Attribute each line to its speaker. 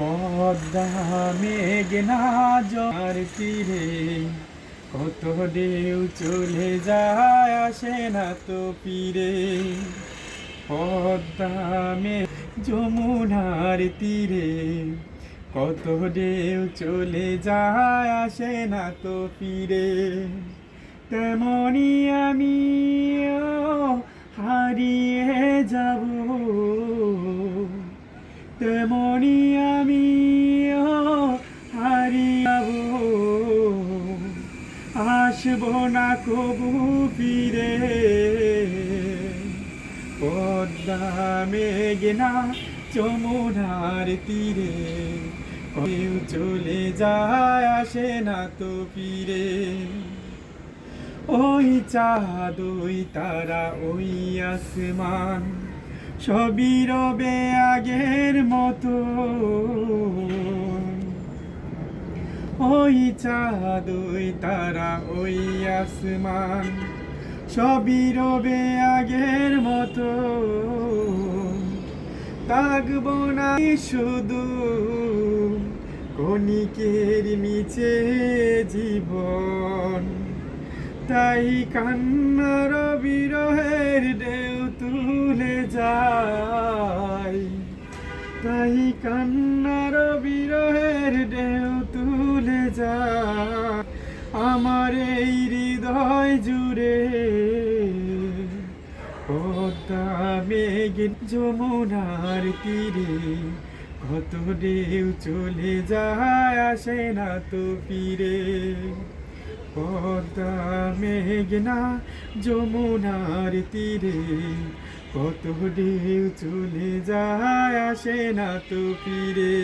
Speaker 1: পদ্মা মেঘনা জল তীরে কত ঢেউ চলে যায় আসে না তো ফিরে। পদ্মা যমুনার তীরে কত ঢেউ চলে যায় আসে না তো ফিরে। তেমনি আমিও হারিয়ে যাব, তেমনি আমিও হারিয়ে যাব, আসবো না কবু ফিরে। পদ্মা মেঘনা যমুনার তীরে কেউ চলে যায় আসে না তো ফিরে। ওই চাঁদ ওই তারা ওই আসমান সবই রবে আগের মতো। ওই চাঁদ ওই তারা ওই আসমান সবই রবে আগের মতো। থাকবো না শুধু ক্ষণিকের নিচে জীবন, তাই কান্নার বিরহের ঢেউ তুলে যায়, তাই কান্নার বিরহের ঢেউ তুলে যায় আমার এই হৃদয় জুড়ে। পদ্মা মেঘ যমুনার তীরে কত ঢেউ চলে যায় আসে না তো ফিরে। পদ্মা মেঘনা যমুনার তীরে কত ঢেউ চলে যায় আসে না তো ফিরে।